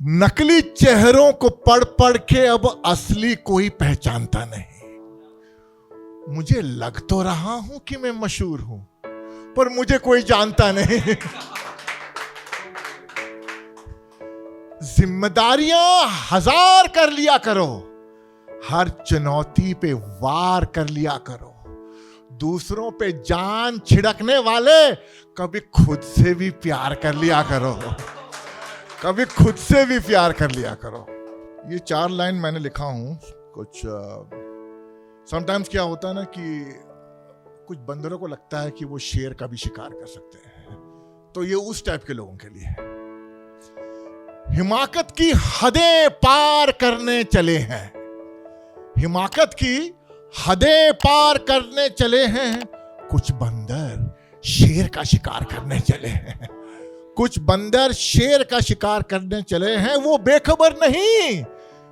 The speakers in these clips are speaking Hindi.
नकली चेहरों को पढ़ पढ़ के अब असली कोई पहचानता नहीं। मुझे लग तो रहा हूं कि मैं मशहूर हूं, पर मुझे कोई जानता नहीं। जिम्मेदारियां 1000 कर लिया करो, हर चुनौती पे वार कर लिया करो। दूसरों पे जान छिड़कने वाले कभी खुद से भी प्यार कर लिया करो, कभी खुद से भी प्यार कर लिया करो। ये 4 लाइन मैंने लिखा हूं। कुछ समटाइम्स क्या होता है ना कि कुछ बंदरों को लगता है कि वो शेर का भी शिकार कर सकते हैं, तो ये उस टाइप के लोगों के लिए है। हिमाकत की हदें पार करने चले हैं, हिमाकत की हदें पार करने चले हैं। कुछ बंदर शेर का शिकार करने चले हैं, कुछ बंदर शेर का शिकार करने चले हैं। वो बेखबर नहीं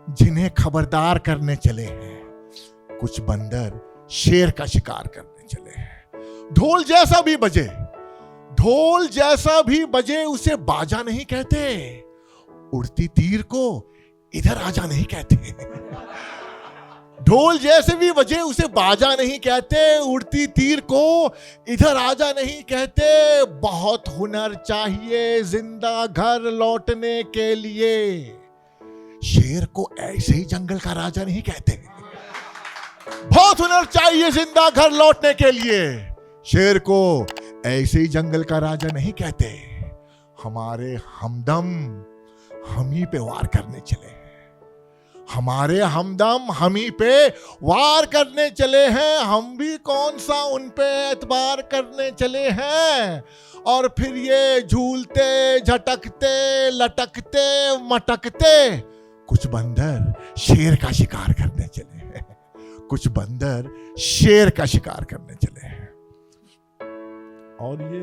जिन्हें खबरदार करने चले हैं, कुछ बंदर शेर का शिकार करने चले हैं। ढोल जैसा भी बजे, ढोल जैसा भी बजे, उसे बाजा नहीं कहते। उड़ती तीर को इधर आजा नहीं कहते। ढोल जैसे भी बजे उसे बाजा नहीं कहते, उड़ती तीर को इधर आजा नहीं कहते। बहुत हुनर चाहिए जिंदा घर लौटने के लिए, शेर को ऐसे ही जंगल का राजा नहीं कहते। बहुत हुनर चाहिए जिंदा घर लौटने के लिए, शेर को ऐसे ही जंगल का राजा नहीं कहते। हमारे हमदम हम ही पे वार करने चले हैं, हमारे हमदम हम ही पे वार करने चले हैं। हम भी कौन सा उन पे एतबार करने चले हैं। और फिर ये झूलते झटकते लटकते मटकते, कुछ बंदर शेर का शिकार करने चले हैं, कुछ बंदर शेर का शिकार करने चले हैं। और ये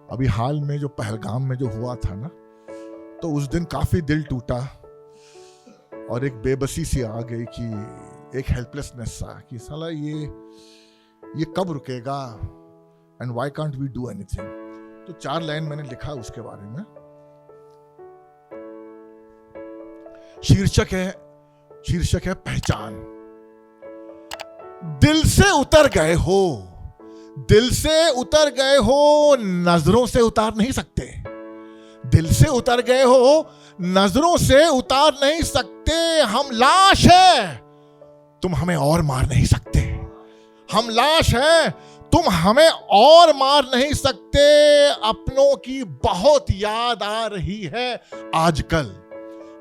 अभी हाल में जो पहलगाम में जो हुआ था ना, तो उस दिन काफी दिल टूटा और एक बेबसी सी आ गई कि एक हेल्पलेसनेस सा कि साला ये कब रुकेगा and why can't we do anything. तो 4 लाइन मैंने लिखा उसके बारे में। शीर्षक है पहचान। दिल से उतर गए हो, दिल से उतर गए हो, नजरों से उतार नहीं सकते। दिल से उतर गए हो, नजरों से उतार नहीं सकते। हम लाश है, तुम हमें और मार नहीं सकते। हम लाश है, तुम हमें और मार नहीं सकते। अपनों की बहुत याद आ रही है आजकल,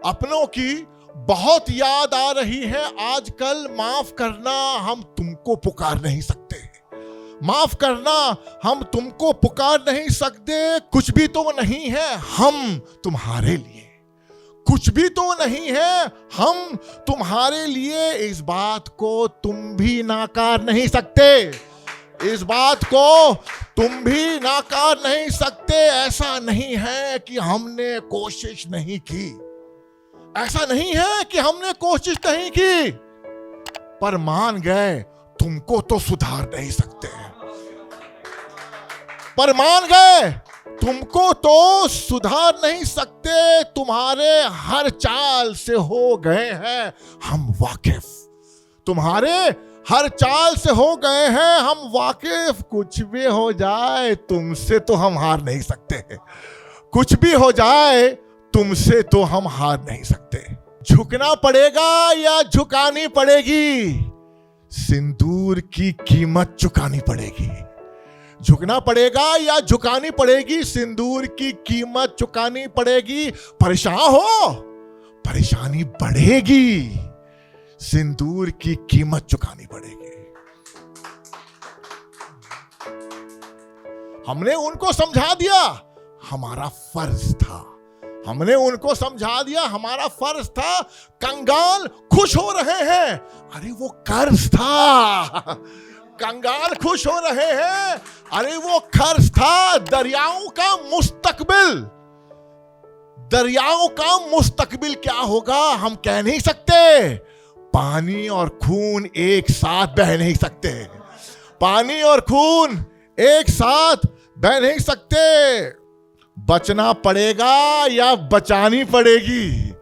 अपनों की बहुत याद आ रही है आजकल। माफ करना हम तुमको पुकार नहीं सकते, माफ करना हम तुमको पुकार नहीं सकते। कुछ भी तो नहीं है हम तुम्हारे लिए, कुछ भी तो नहीं है हम तुम्हारे लिए। इस बात को तुम भी नाकार नहीं सकते, इस बात को तुम भी नाकार नहीं सकते। ऐसा नहीं है कि हमने कोशिश नहीं की, ऐसा नहीं है कि हमने कोशिश नहीं की, पर मान गए तुमको तो सुधार नहीं सकते। पर मान गए तुमको तो सुधार नहीं सकते। तुम्हारे हर चाल से हो गए हैं हम वाकिफ, तुम्हारे हर चाल से हो गए हैं हम वाकिफ। कुछ भी हो जाए तुमसे तो हम हार नहीं सकते, कुछ भी हो जाए तुमसे तो हम हार नहीं सकते। झुकना पड़ेगा या झुकानी पड़ेगी, सिंदूर की कीमत चुकानी पड़ेगी। झुकना पड़ेगा या झुकानी पड़ेगी, सिंदूर की कीमत चुकानी पड़ेगी। परेशान हो, परेशानी बढ़ेगी, सिंदूर की कीमत चुकानी पड़ेगी। हमने उनको समझा दिया हमारा फर्ज था, हमने उनको समझा दिया हमारा फर्ज था। कंगाल खुश हो रहे हैं, अरे वो कर्ज था। कंगाल खुश हो रहे हैं, अरे वो कर्ज था। दरियाओं का मुस्तकबिल, दरियाओं का मुस्तकबिल क्या होगा हम कह नहीं सकते। पानी और खून एक साथ बह नहीं सकते, पानी और खून एक साथ बह नहीं सकते। बचना पड़ेगा या बचानी पड़ेगी,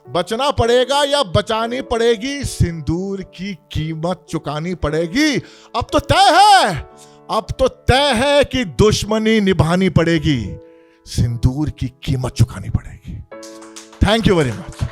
बचना पड़ेगा या बचानी पड़ेगी, सिंदूर की कीमत चुकानी पड़ेगी। अब तो तय है, अब तो तय है कि दुश्मनी निभानी पड़ेगी, सिंदूर की कीमत चुकानी पड़ेगी। Thank you very much.